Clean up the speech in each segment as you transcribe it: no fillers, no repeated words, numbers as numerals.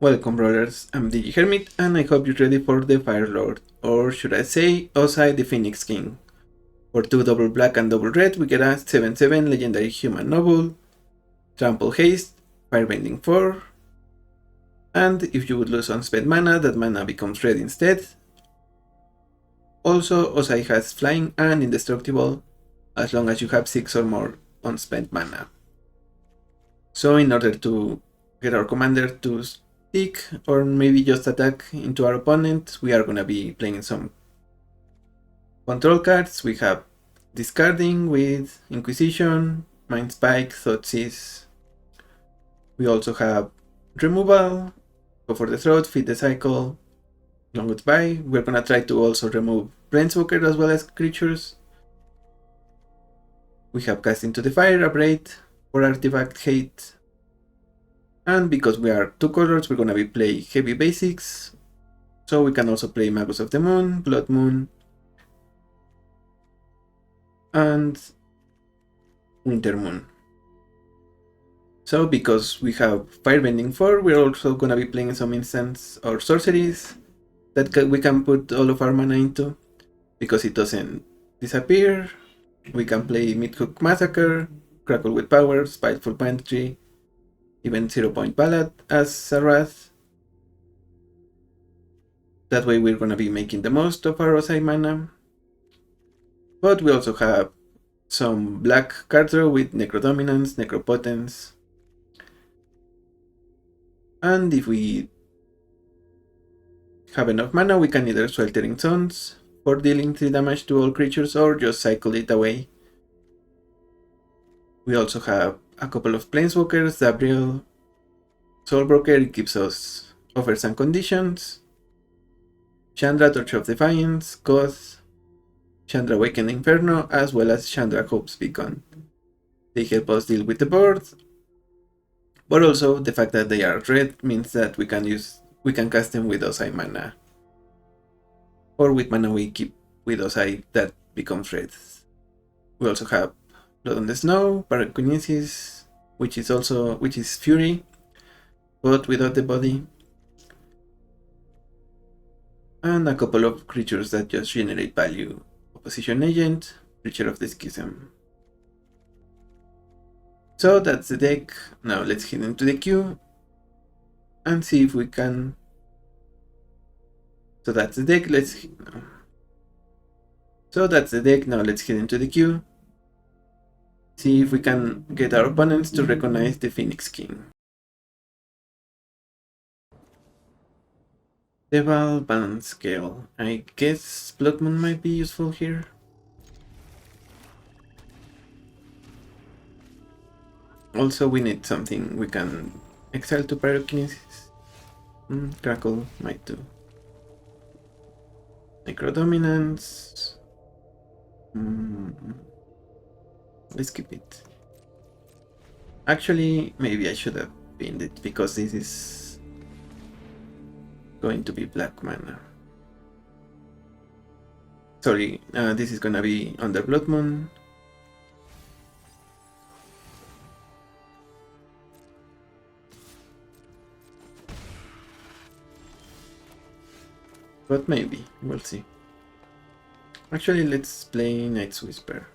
Welcome brawlers, I'm DG Hermit and I hope you're ready for the Fire Lord, or should I say Ozai the Phoenix King. For 2 double black and double red we get a 7/7 legendary human noble, trample haste, firebending 4, and if you would lose unspent mana, that mana becomes red instead. Also, Ozai has flying and indestructible as long as you have 6 or more unspent mana. So in order to get our commander to stick or maybe just attack into our opponent, we are gonna be playing some control cards. We have discarding with Inquisition, Mind Spike, Thoughtseize. We also have removal, go for the throat, feed the cycle, long goodbye. We're gonna try to also remove Planeswalker as well as creatures. We have cast into the fire, upgrade for artifact hate. And because we are 2 colors, we're gonna be play heavy basics. So we can also play Magus of the Moon, Blood Moon, and Winter Moon. So because we have firebending 4, we're also gonna be playing some instants or sorceries that we can put all of our mana into. Because it doesn't disappear, we can play Midhook Massacre, Crackle with Power, Spiteful Pantry, even 0 Point Ballad as a Wrath. That way we're gonna be making the most of our Ozai mana. But we also have some black card draw with Necrodominance, Necropotence. And if we have enough mana, we can either Sweltering Suns for dealing 3 damage to all creatures or just cycle it away. We also have a couple of Planeswalkers, Zabriel, Soulbroker, it gives us offers and conditions, Chandra, Torch of Defiance, Goth, Chandra Awakened Inferno, as well as Chandra Hope's Beacon. They help us deal with the board, but also the fact that they are red means that we can cast them with Ozai mana. Or with mana we keep with Ozai that becomes red. We also have Blood on the Snow, Parakinesis, which is Fury, but without the body. And a couple of creatures that just generate value. Opposition Agent, Preacher of the Schism. So that's the deck. Now let's head into the queue and see if we can. So that's the deck. Now let's head into the queue. See if we can get our opponents to recognize the Phoenix King. Deval Balance Scale. I guess Blood Moon might be useful here. Also, we need something we can exile to Pyrokinesis. Crackle might do. Necrodominance. Let's keep it. Actually, maybe I should have pinned it because this is going to be black mana. Sorry, this is gonna be under Blood Moon. But maybe, we'll see. Actually, let's play Night's Whisper.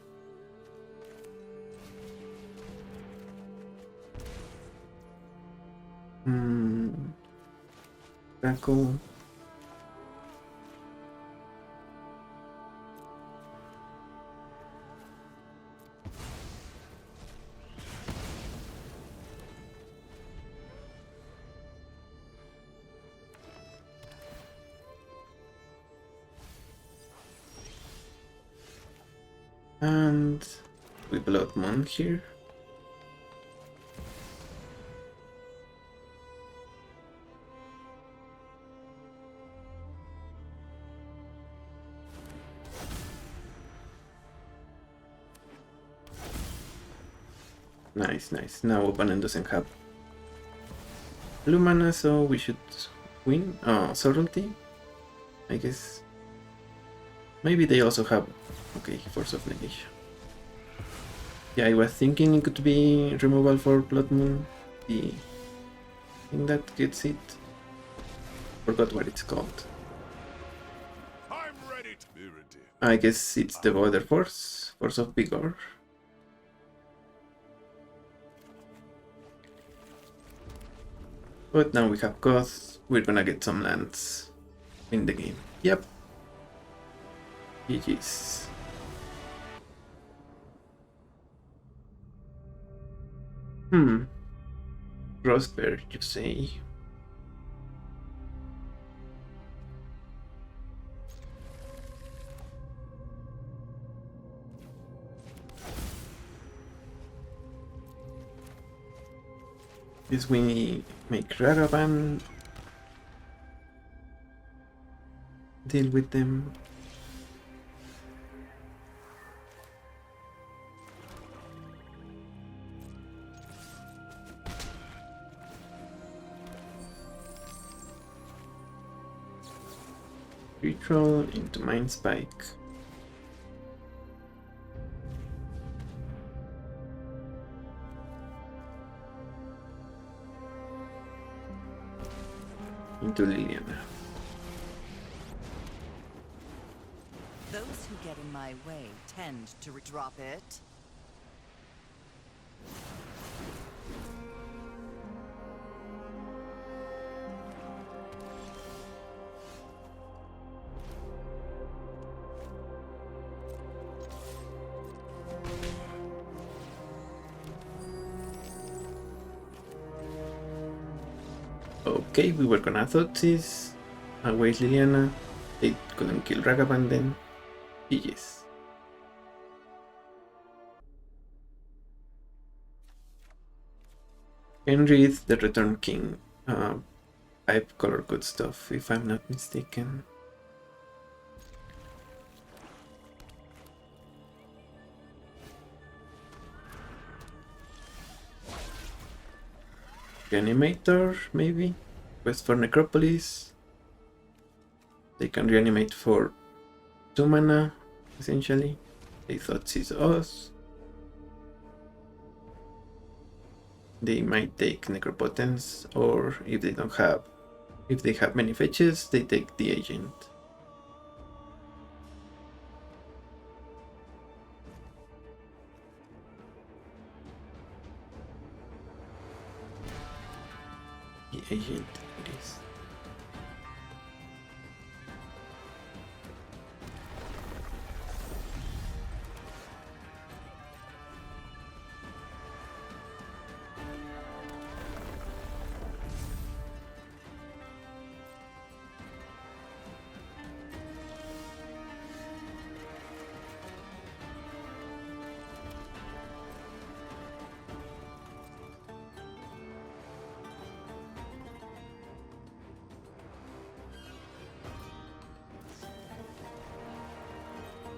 Crackle. And we Blood Moon here. Nice. Now opponent doesn't have blue mana, so we should win. Oh, Subtlety? I guess. Maybe they also have... Okay, Force of Negation. Yeah, I was thinking it could be removal for Blood Moon. The thing that gets it. Forgot what it's called. I'm ready to be ready. I guess it's the other force. Force of Vigor. But now we have Goth. We're gonna get some lands in the game. Yep. GG's. Prosper, you say? Guess we make Ragavan deal with them. Retroll into Mind Spike. Into Liliana. Those who get in my way tend to drop it. Okay, we were gonna Thoughtseize, away Liliana. They couldn't kill Ragavan then. GG's. Henry is the Return King. 5-color good stuff, if I'm not mistaken. Reanimator, maybe? Quest for Necropolis. They can reanimate for 2 mana, essentially. They thought she's us. They might take Necropotence, or if they don't have, if they have many fetches, they take the Agent. The Agent it is.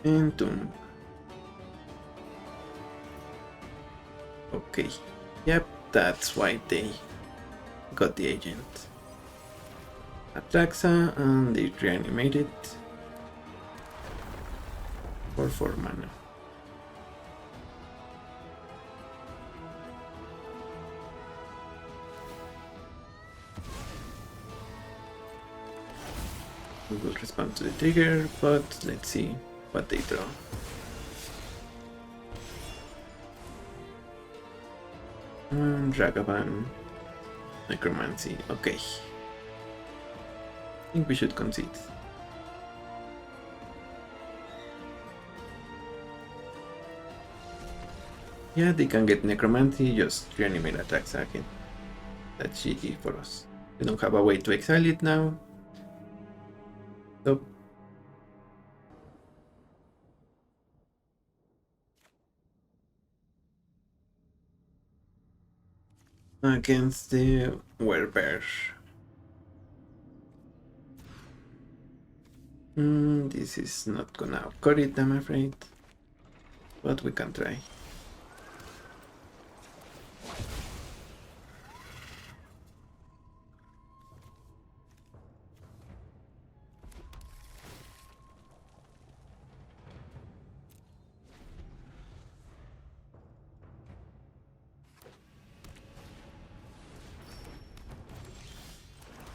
And Tomb. Okay. Yep, that's why they got the Agent. Atraxa, and they reanimated for 4 mana. We will respond to the trigger, but let's see what they draw. And Ragavan, Necromancy, okay. I think we should concede. Yeah, they can get Necromancy, just reanimate Atraxa again. That's GG for us. We don't have a way to exile it now. So against the Werebear. This is not gonna cut it, I'm afraid. But we can try.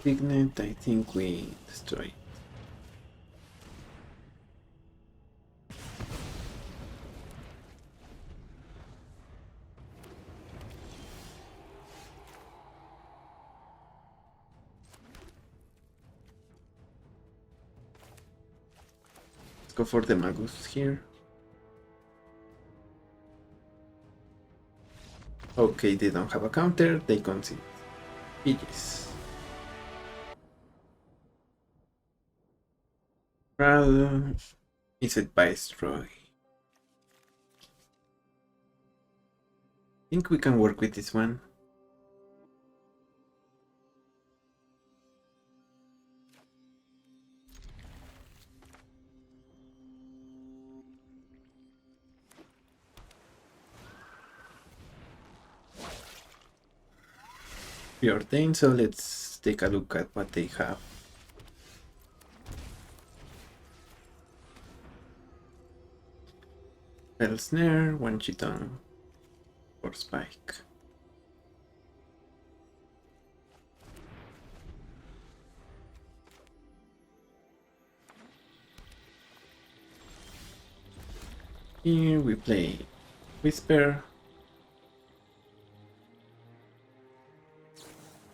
Signet, I think we destroy. Let's go for the Magus here. Okay, they don't have a counter, they concede. GG's. Well, is it Viceroy? I think we can work with this one. Preordained, so let's take a look at what they have. Spell Snare, one Chiton, or Spike. Here we play Whisper.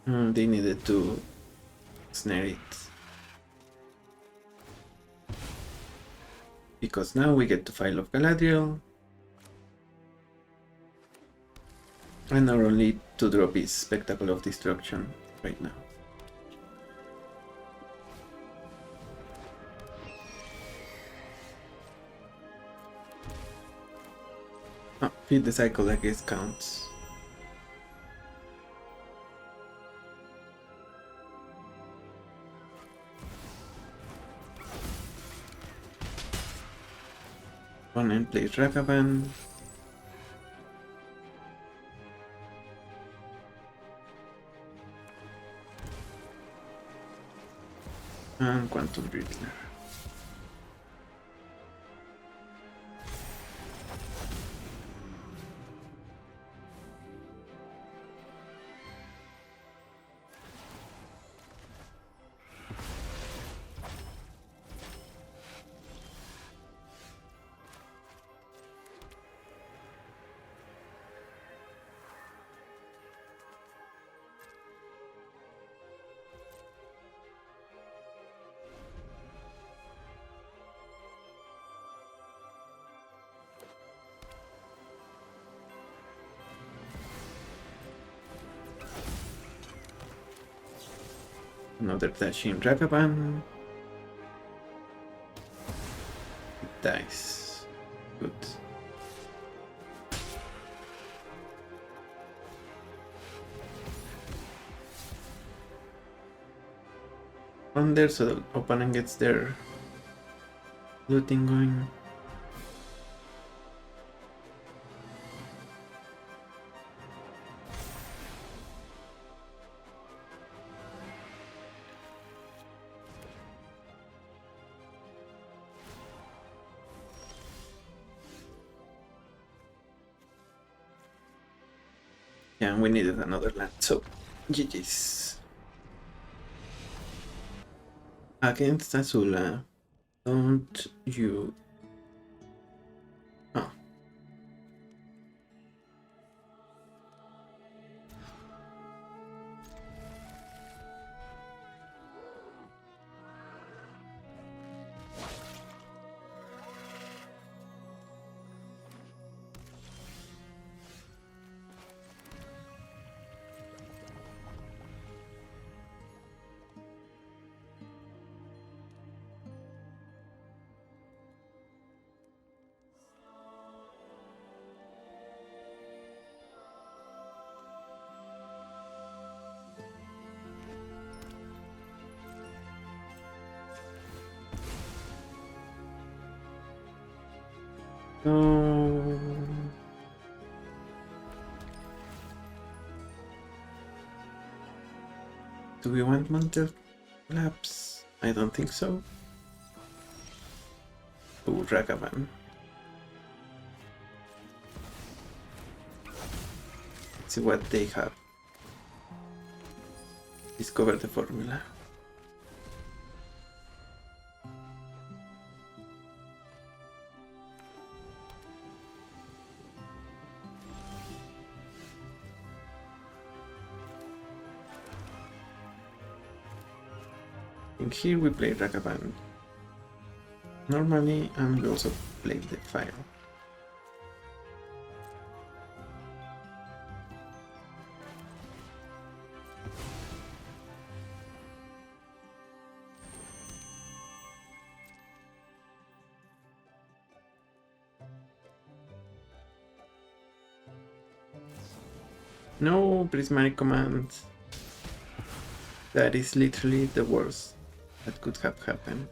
They needed to snare it. Because now we get to File of Galadriel. And our only to drop is Spectacle of Destruction right now. Feed the cycle, I guess, counts. Opponent plays Ragavan. And Quantum Riddler. Another dashing Ragavan. It dies. Good. On there, so the opponent gets their looting going. Yeah, we needed another land, so GG's. Against Azula, don't you... Oh. No. Do we want Mounted Collapse? I don't think so. Oh, Ragavan. Let's see what they have. discover the formula. And here we play Rakaband. Normally, we also play the file. No prismatic command. That is literally the worst that could have happened.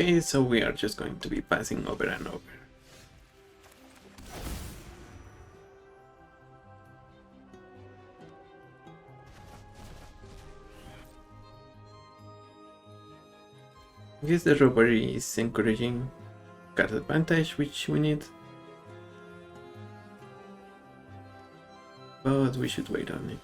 Okay, so we are just going to be passing over and over. I guess the robbery is encouraging card advantage, which we need. But we should wait on it.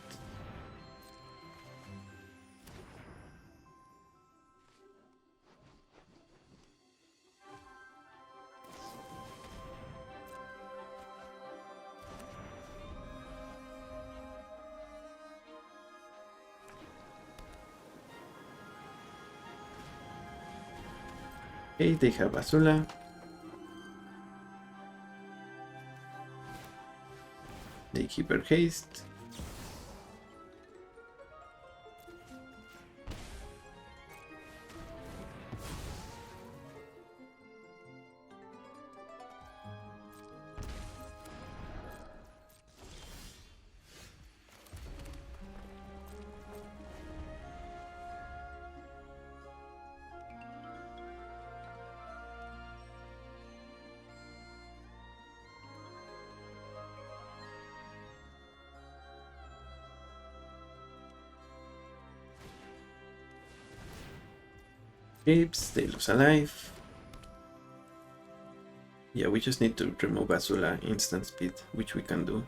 Okay, they have Azula. They keep her haste. Creeps, they lose a life. Yeah, we just need to remove Azula instant speed, which we can do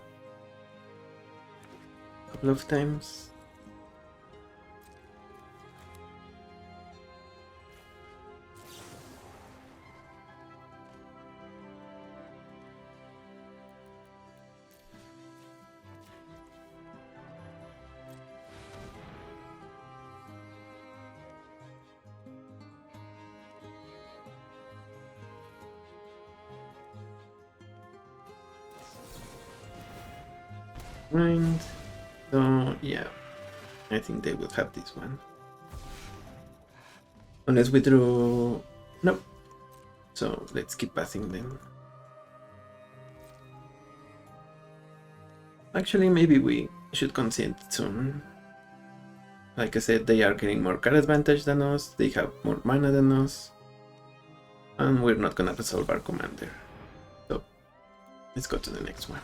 a couple of times. Mind. So yeah, I think they will have this one. Unless we drew... Nope. So let's keep passing them. Actually, maybe we should consent soon. Like I said, they are getting more card advantage than us, they have more mana than us, and we're not gonna resolve our commander. So let's go to the next one.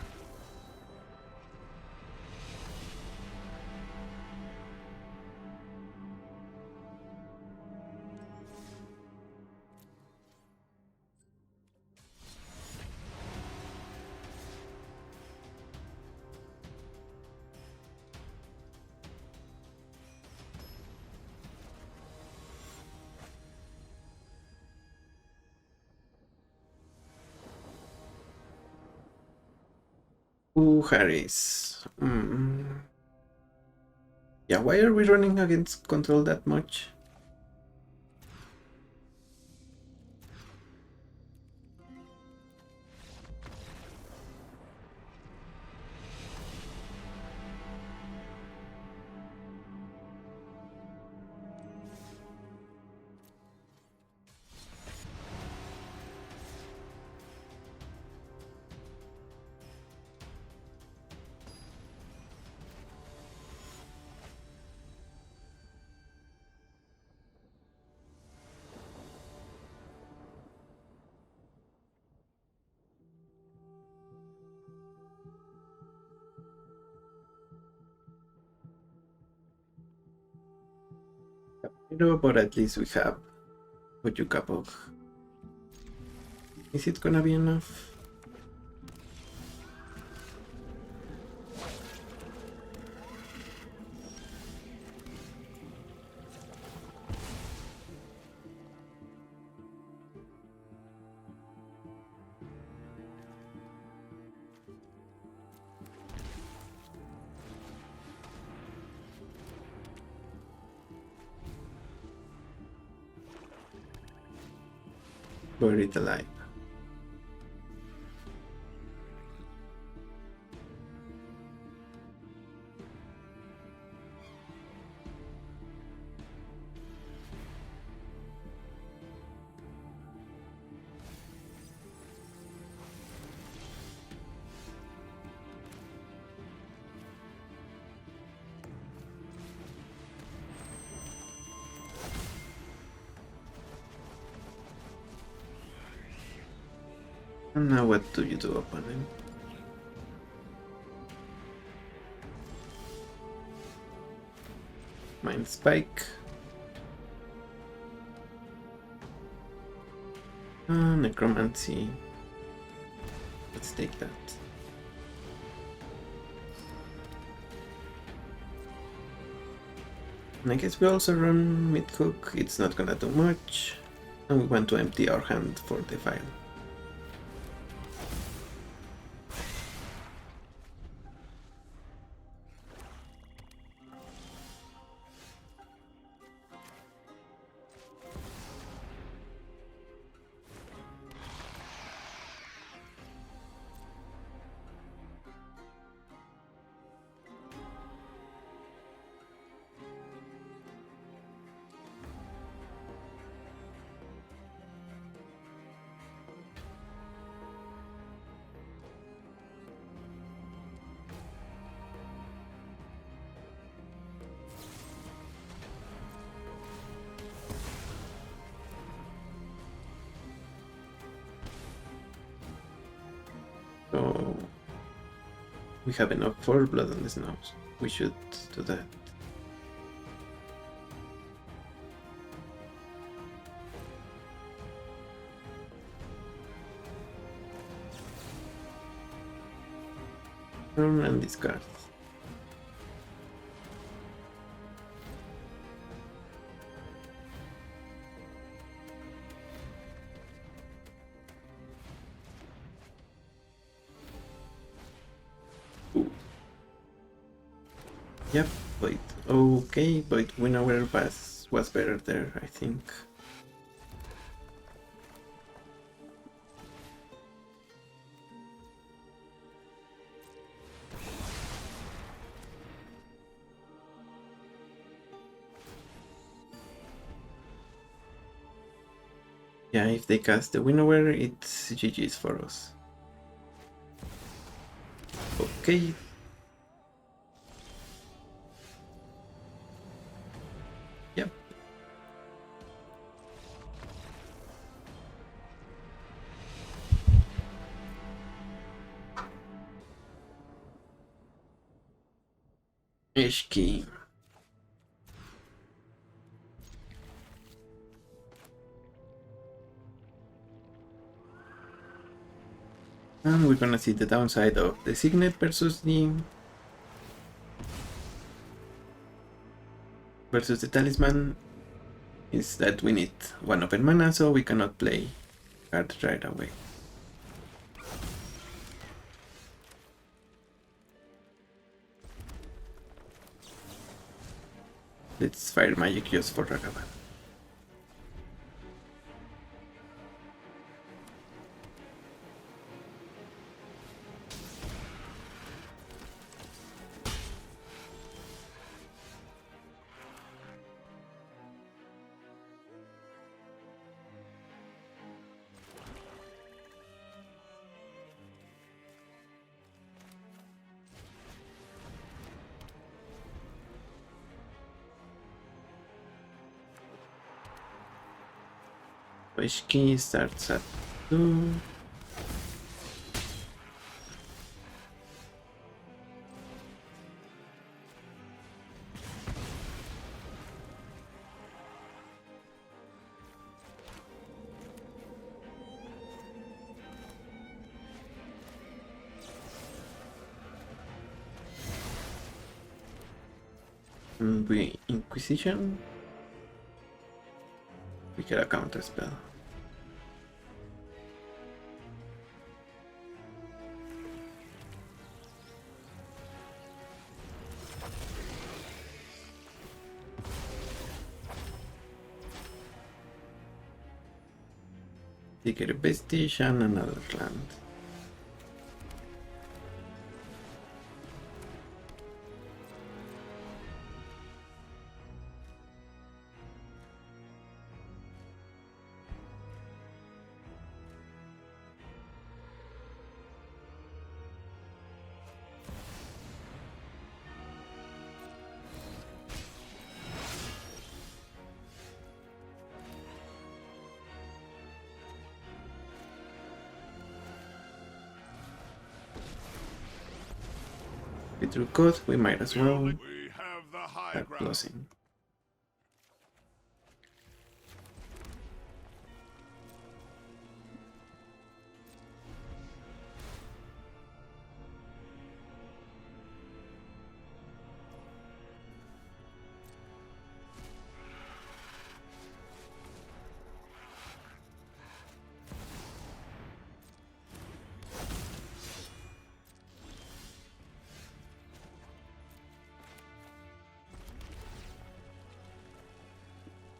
Ooh, Harris. Yeah, why are we running against control that much? But at least we have Ojukabog. Is it gonna be enough? Buried alive. And now what do you do, opponent? Mind Spike. Necromancy. Let's take that. And I guess we also run mid-cook. It's not gonna do much. And we want to empty our hand for the file. So we have enough for Blood on the Snows. We should do that. Turn and discard. Yep, but okay, but Winnower was better there, I think. Yeah, if they cast the Winnower, it's GG's for us. Okay. Yep. Ishki. And we're gonna see the downside of the Signet versus the Talisman is that we need one open mana, so we cannot play card right away. Let's fire magic just for Ragavan. Wish key starts at 2. We Inquisition. We get a counter spell. They get a vestige and another land. We drew code, we might as well We have the high start ground. closing.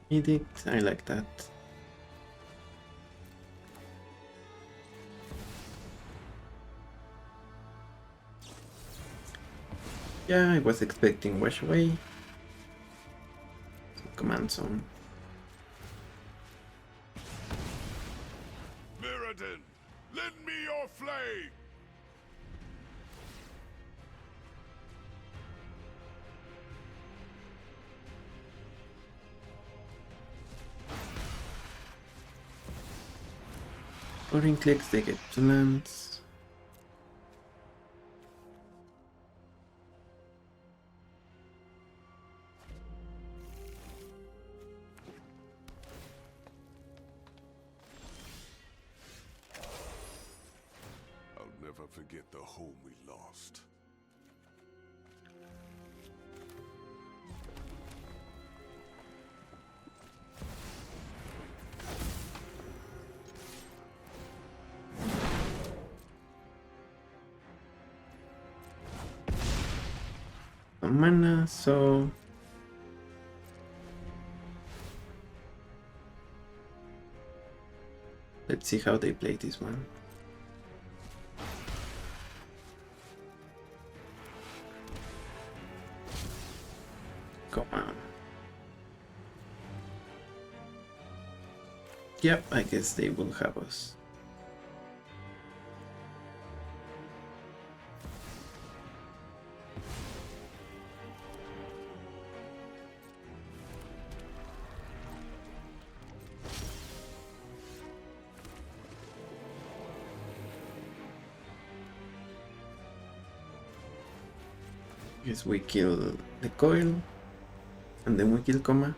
Edict, I like that. Yeah, I was expecting Wash Away. Command Zone. Mirrodin, lend me your flame. Scoring clicks, they get 2 lands. I'll never forget the home we lost. No mana, so let's see how they play this one. Come on. Yep, I guess they will have us. Guess we kill the coil and then we kill Coma.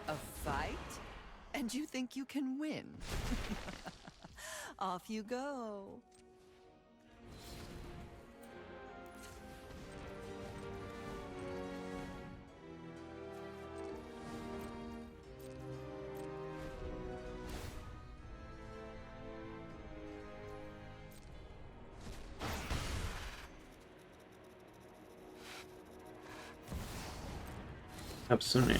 A And you think you can win? Off you go. Absolutely.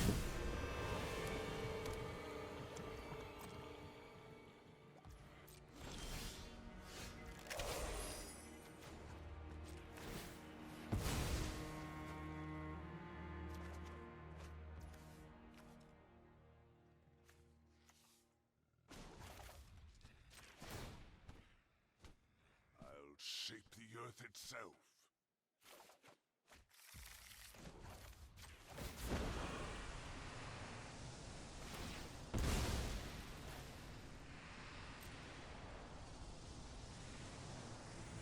I'll shape the earth itself.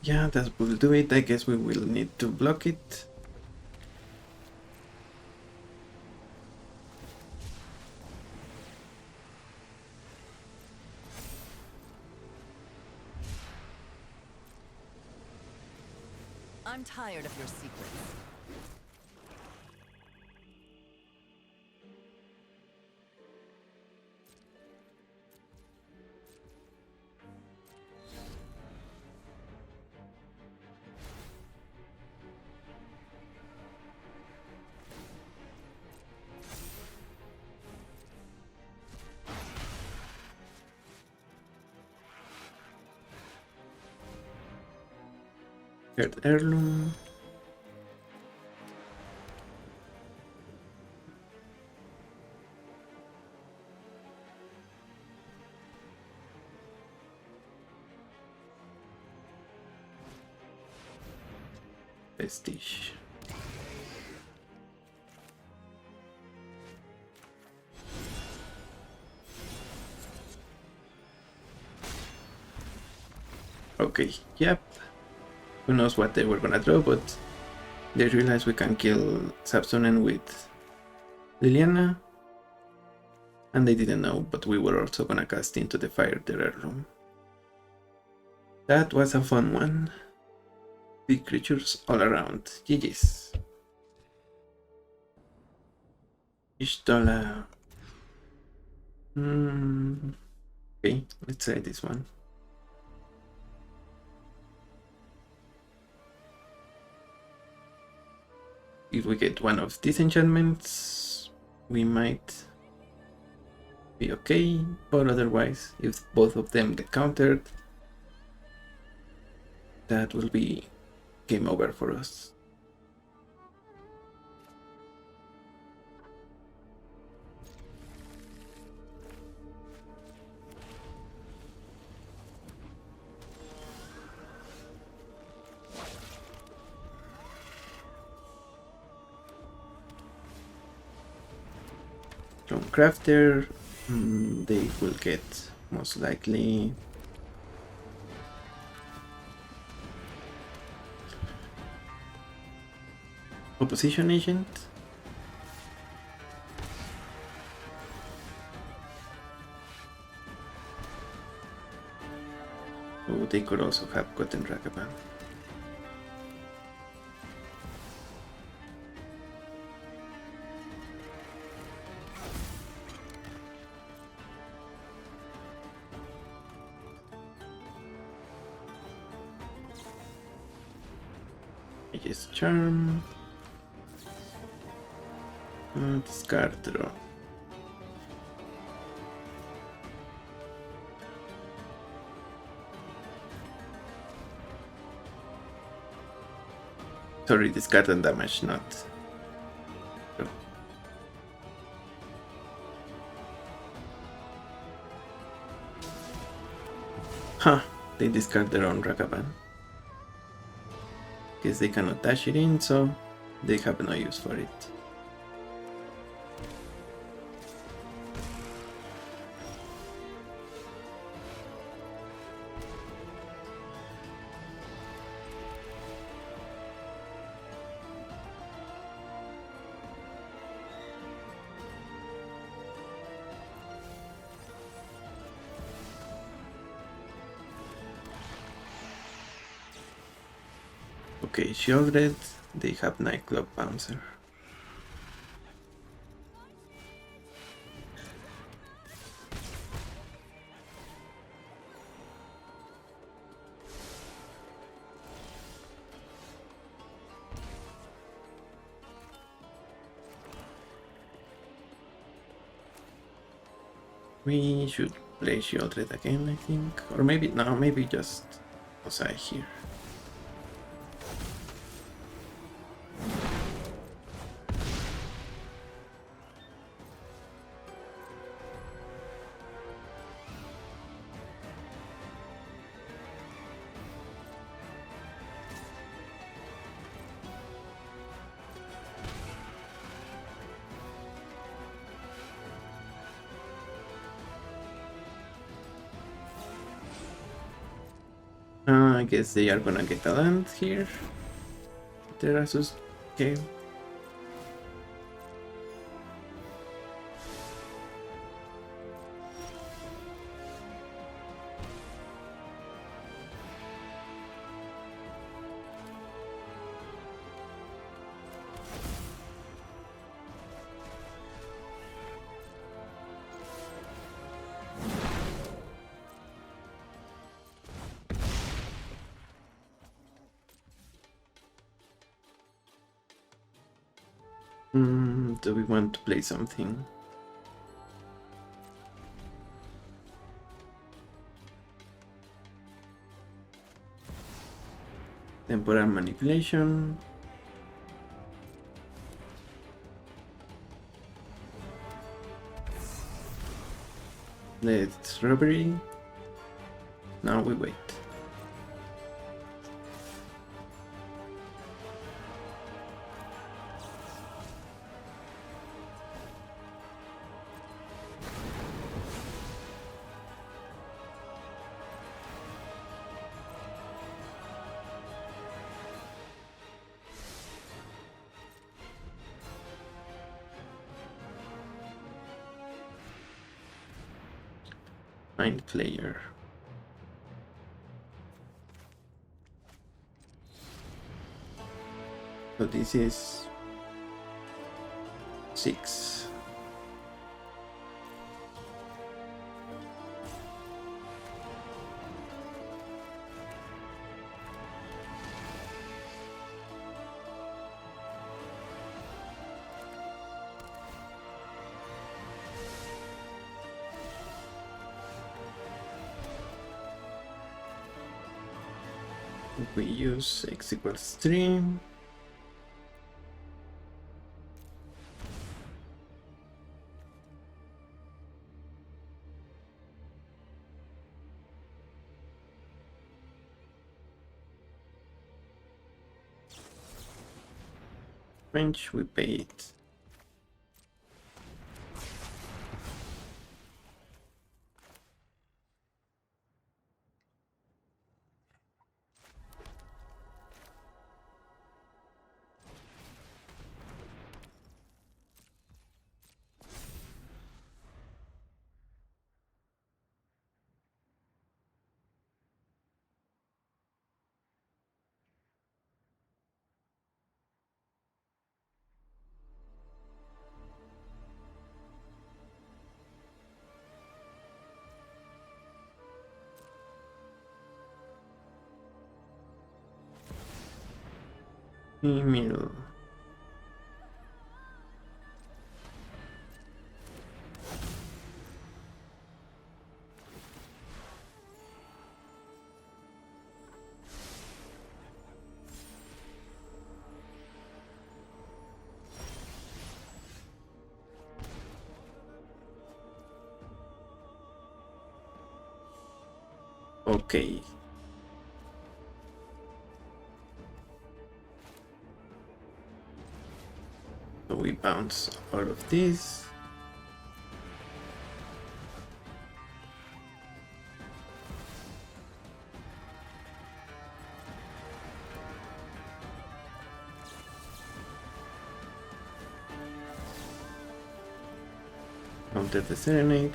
Yeah, that will do it. I guess we will need to block it. I'm tired of your secrets. Third heirloom. Prestige. Okay, yep. Who knows what they were gonna draw, but they realized we can kill Subsunen with Liliana. And they didn't know, but we were also gonna cast into the fire the heirloom. That was a fun one. Big creatures all around. GG's. Ishtola. Okay, let's try this one. If we get one of these enchantments, we might be okay, but otherwise, if both of them get countered, that will be game over for us. From Crafter, they will get most likely Opposition Agent. Oh, they could also have gotten Ragavan. Yes, Charm. Discard draw. Sorry, discard and damage, not. Draw. Huh, they discard their own Ragavan. Guess they cannot dash it in, so they have no use for it. Okay, Shieldred, they have Nightclub Bouncer. We should play Shieldred again, I think. Or maybe, no, maybe just Ozai here. I guess they are gonna get a land here. Terasus game. Do we want to play something? Temporal manipulation. Let's robbery. Now we wait. Mind player. So this is 6. We use x equals 3. French, we pay it. Email. Okay. So we bounce all of this. Counter the Serenade.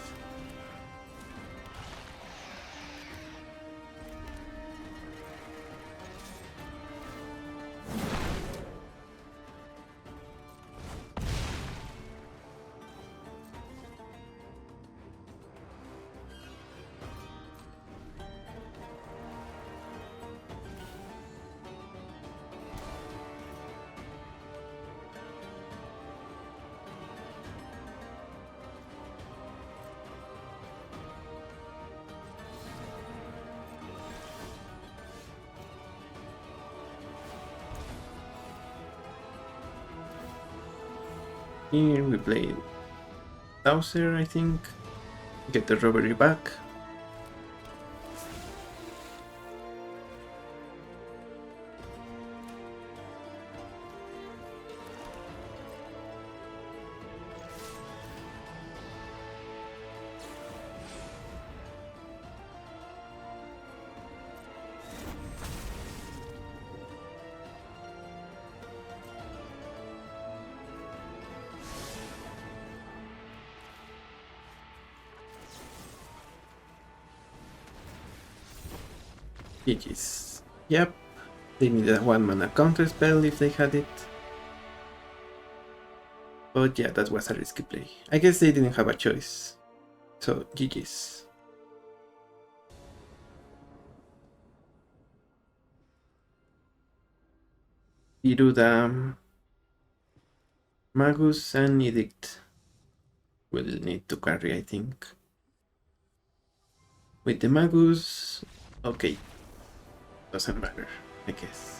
Here we play Bowser, I think. Get the robbery back. GG's. Yep, they needed a 1-mana counter spell if they had it. But yeah, that was a risky play. I guess they didn't have a choice. So GG's. Iruda, Magus and Edict will need to carry, I think. With the Magus, okay, doesn't matter, I guess.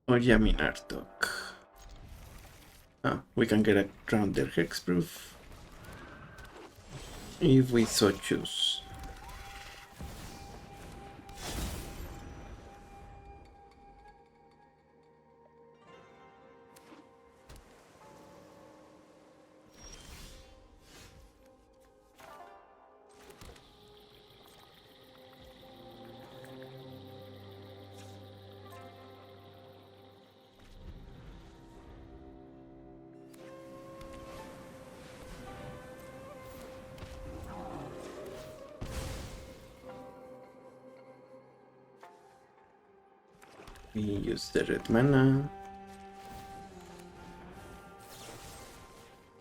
Or Yamin Artok. We can get around their hexproof if we so choose. We use the red mana.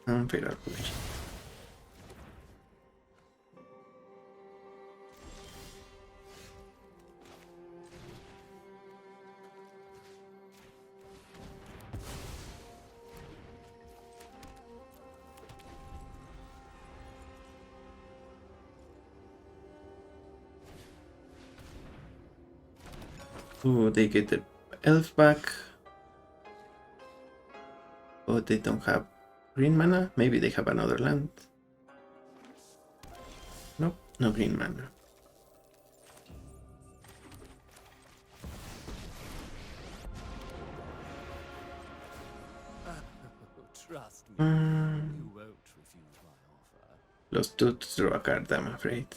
And Feral Push. Oh, they get the elf back. Oh, they don't have green mana? Maybe they have another land. Nope, no green mana. Trust me, you won't refuse my offer. Lost 2 to draw a card, I'm afraid.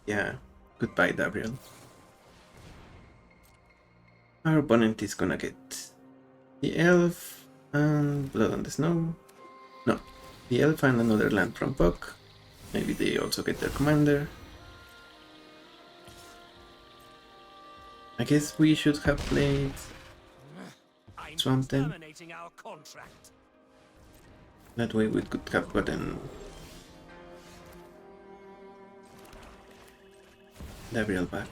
Yeah, goodbye, Gabriel. Our opponent is gonna get the elf and Blood on the Snow. No, the elf and another land from Puck. Maybe they also get their commander. I guess we should have played Swamp Them. That way we could have gotten Gabriel back.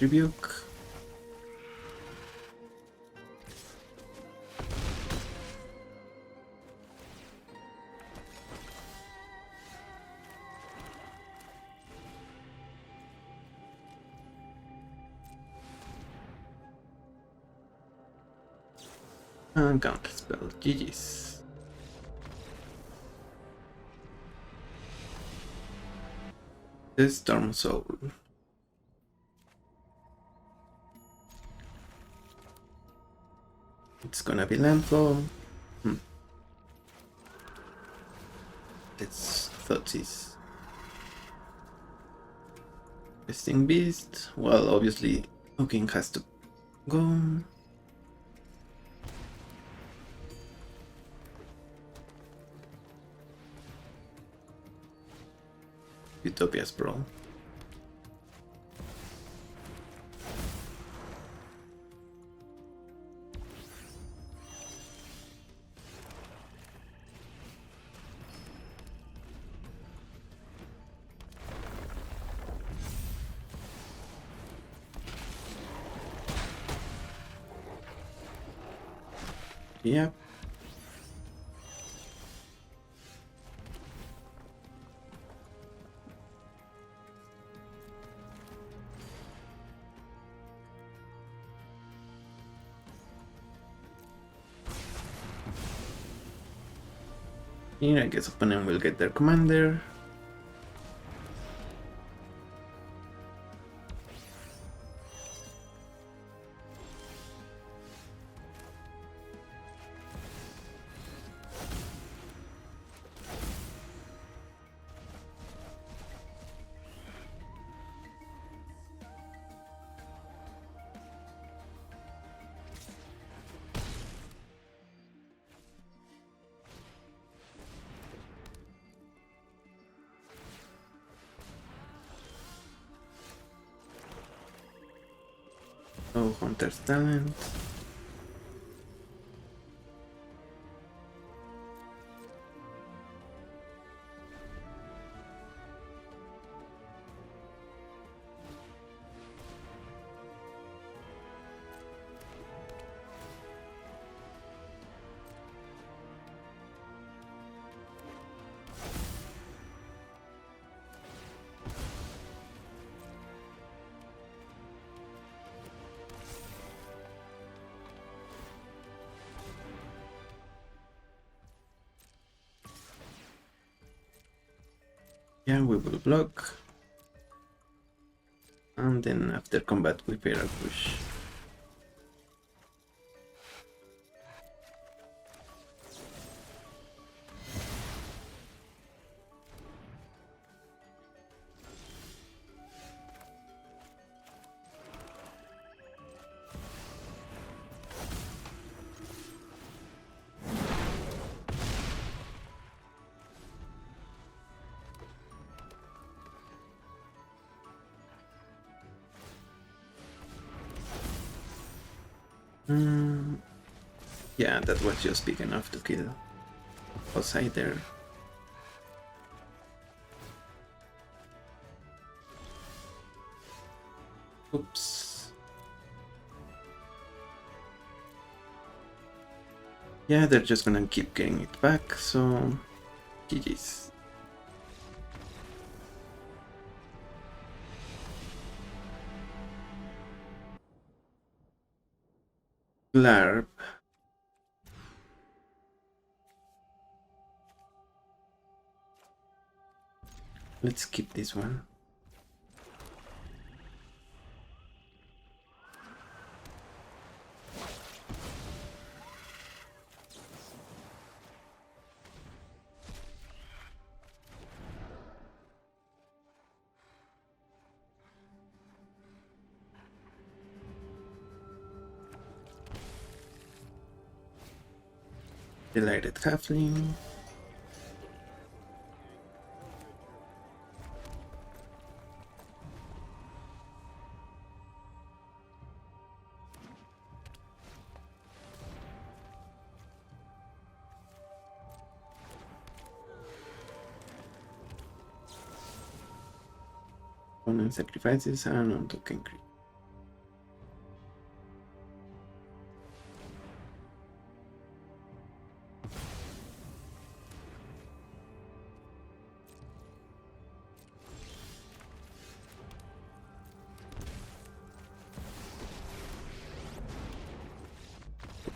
Rebuke. And counter spell. GG's. The Storm Soul. It's gonna be landfall. Let's Thoughtseize. Besting Beast. Well, obviously, Hawking has to go. Utopia's Brawl. Yep. Here, I guess opponent will get their commander. Oh, Hunter's Talent. Yeah, we will block. And then after combat we pair a push. Yeah, that was just big enough to kill Ozai there. Oops. Yeah, they're just gonna keep getting it back, so GG's. Glarb. Let's keep this one. Delighted Halfling. Opponent sacrifices and on token creep.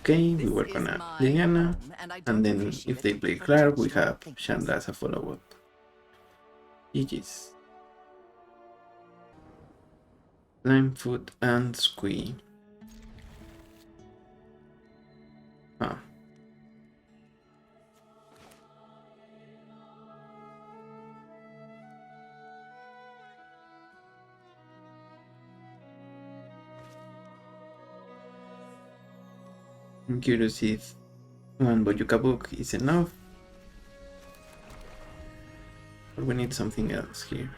Okay, we This work is on a my Liliana, home, and I don't and then appreciate if they it. play Clark, we Protection have thinkers. Chandra as a follow-up. GG's. Limefoot and Squee. Huh. I'm curious if one Bojuka book is enough, or we need something else here.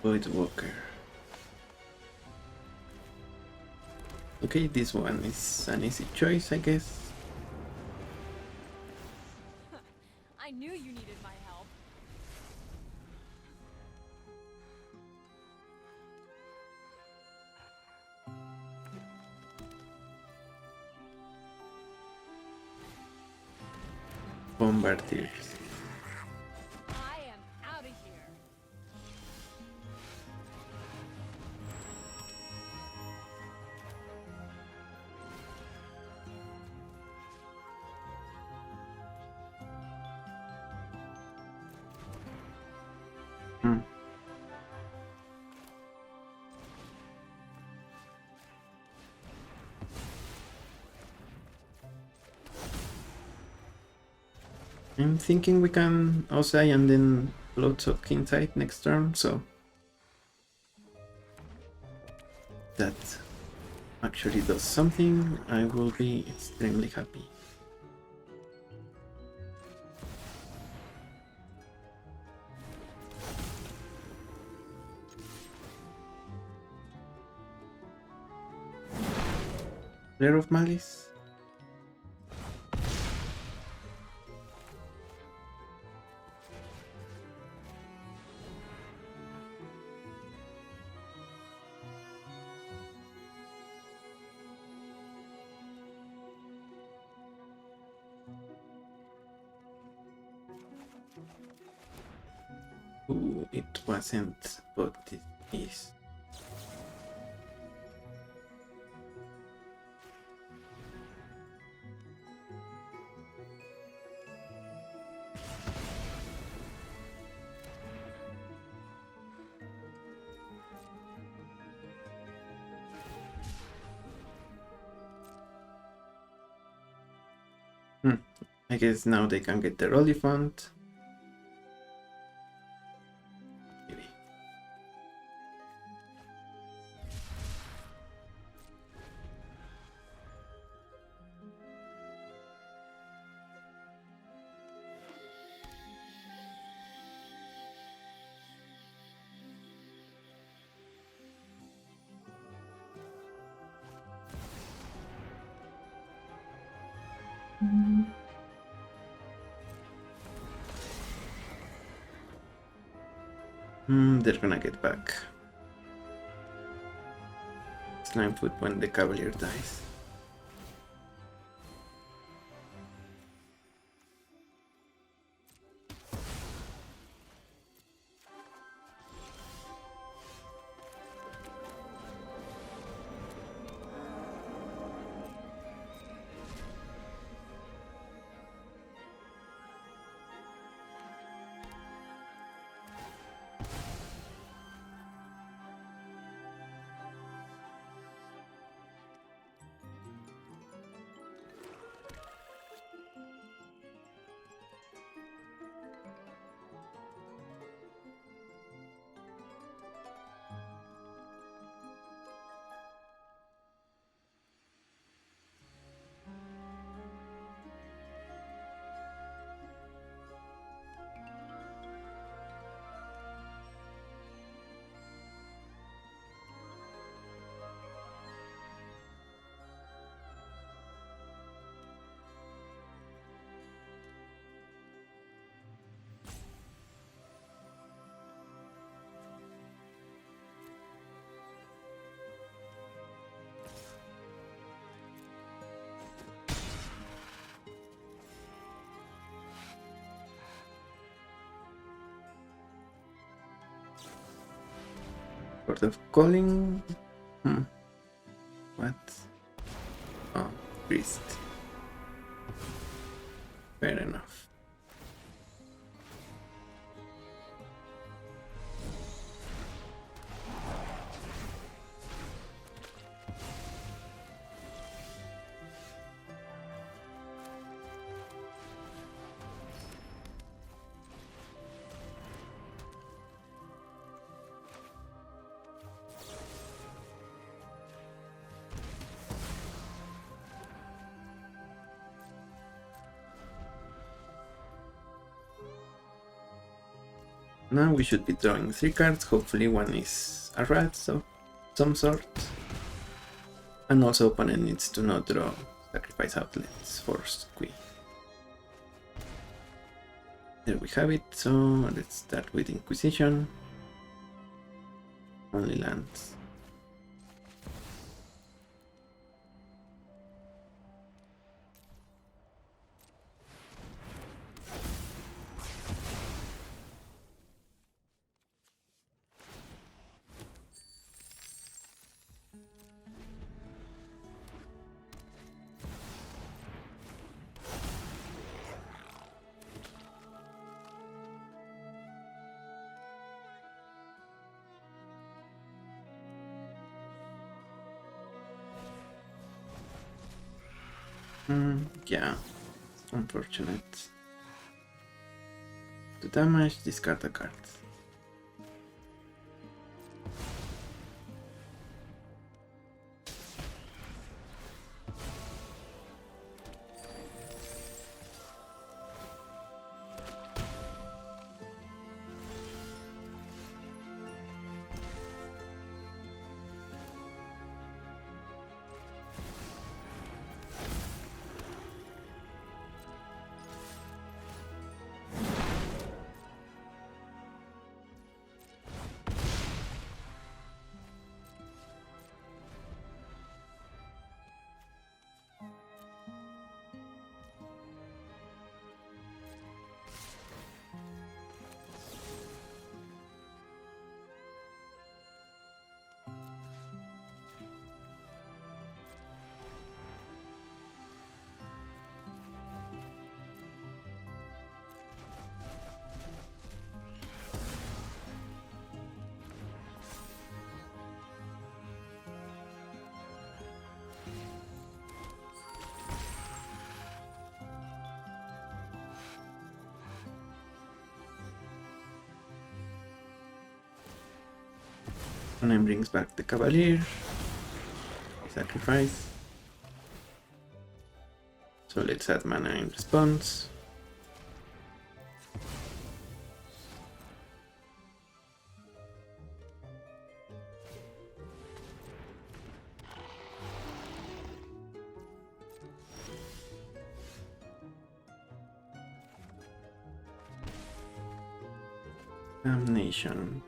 Void Walker. Okay, this one is an easy choice, I guess. I knew you needed my help. Bombardiers. I am out of here. Hmm. I'm thinking we can Ozai and then loads of Kingside next turn, so that actually does something. I will be extremely happy. Flare of Malice. Ooh, it wasn't, but it is. I guess now they can get their Oliphant. Maybe. They're gonna get back. Slimefoot when the Cavalier dies. Court of Calling. What? Oh, Priest. Fair enough. Now we should be drawing 3 cards, hopefully one is a rat of some sort. And also opponent needs to not draw sacrifice outlets for Squee. There we have it, so let's start with Inquisition. Only lands. Yeah, unfortunate. To damage, discard a card. And then brings back the Cavalier. Sacrifice. So let's add mana in response. Damnation.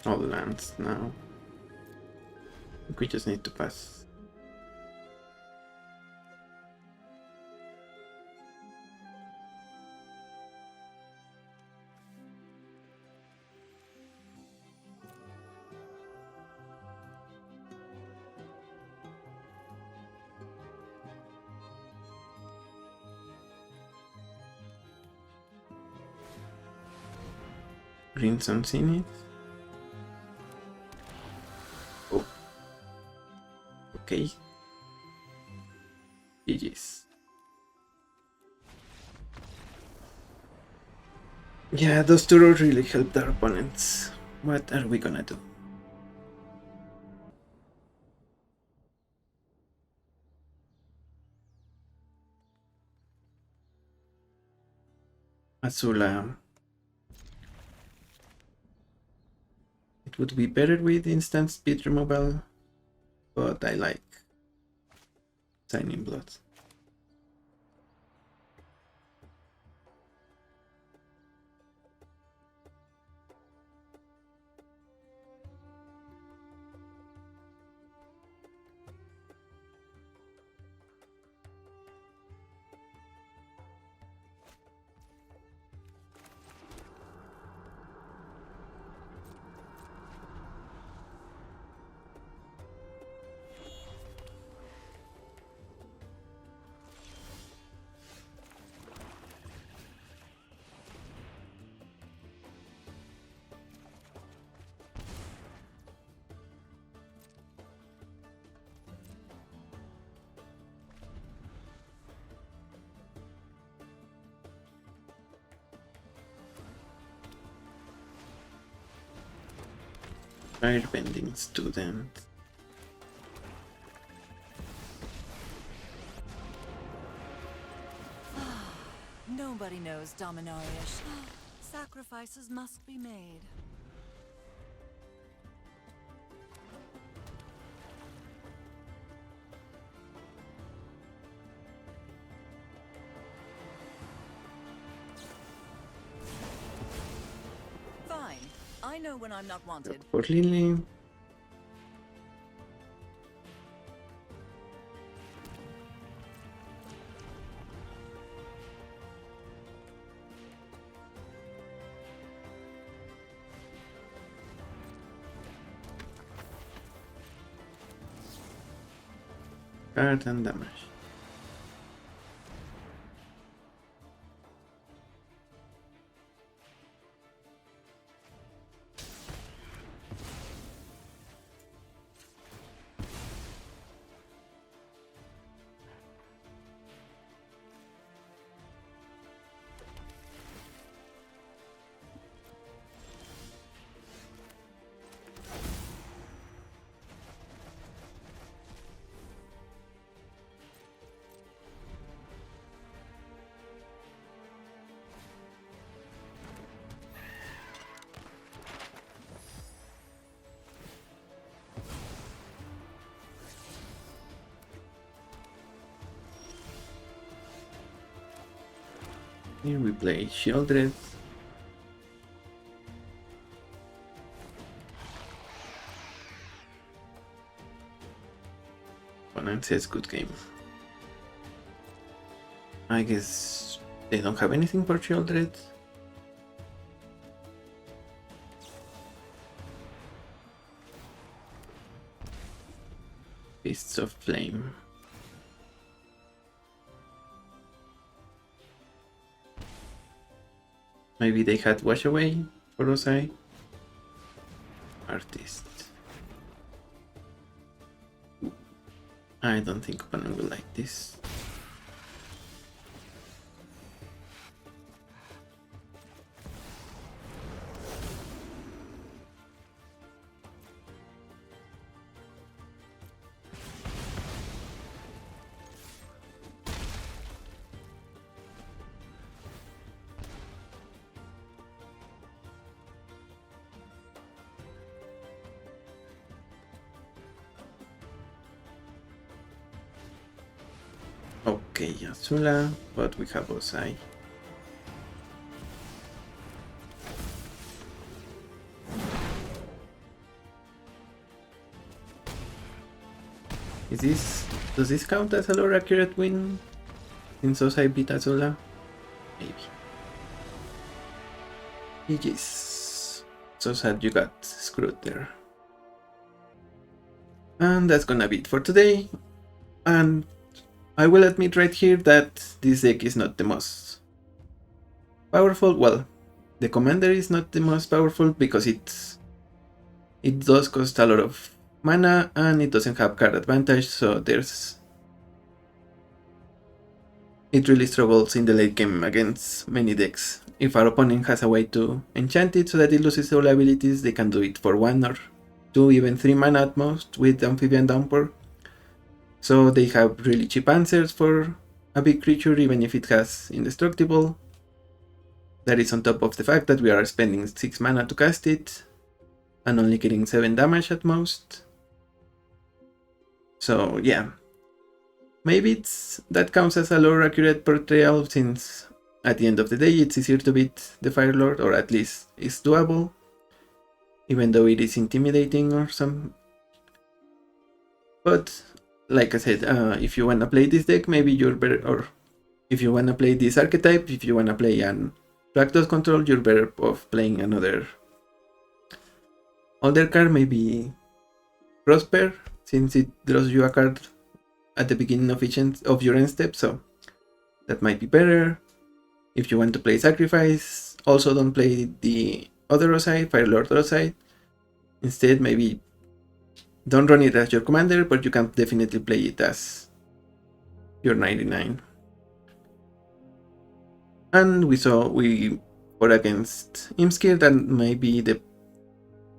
All lands now. I think we just need to pass. Green Sun Zenith. Okay. GG's. Yeah, those turrets really helped our opponents. What are we gonna do? Azula. It would be better with instant speed removal, but I like Signing Blood. Firebending student. Nobody knows Dominarius. Sacrifices must be made. Fine. I know when I'm not wanted. For Lily. Card and damage. Here we play Shieldred. Opponent says good game. I guess they don't have anything for Shieldred. Fists of Flame. Maybe they had Wash Away for Ozai. Artist. I don't think opponent will like this. Okay, Azula, but we have Ozai. Does this count as a lore accurate win? Since Ozai beat Azula? Maybe. GG's. So sad you got screwed there. And that's gonna be it for today. And I will admit right here that this deck is not the most powerful. Well, the commander is not the most powerful because it does cost a lot of mana and it doesn't have card advantage, so it really struggles in the late game against many decks. If our opponent has a way to enchant it so that it loses all abilities, they can do it for 1 or 2, even 3 mana at most with Amphibian Downpour. So they have really cheap answers for a big creature, even if it has indestructible. That is on top of the fact that we are spending 6 mana to cast it and only getting 7 damage at most. So yeah, maybe that counts as a lower accurate portrayal, since at the end of the day it's easier to beat the Fire Lord, or at least it's doable, even though it is intimidating or some. But like I said, if you wanna play this deck, maybe you're better, or if you wanna play this archetype, if you wanna play an Rakdos control, you're better off playing another older card, maybe Prosper, since it draws you a card at the beginning of your end step, so that might be better. If you want to play Sacrifice, also don't play the other Ozai, Firelord Ozai. Instead, maybe don't run it as your commander, but you can definitely play it as your 99. And we fought against Imskir, that might be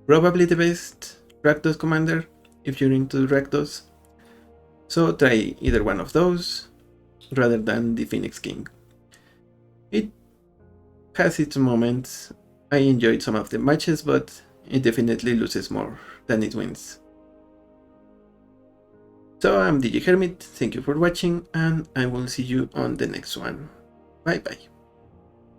probably the best Rakdos commander if you're into Rakdos. So try either one of those rather than the Phoenix King. It has its moments. I enjoyed some of the matches, but it definitely loses more than it wins. So I'm DJ Hermit, thank you for watching, and I will see you on the next one. Bye bye.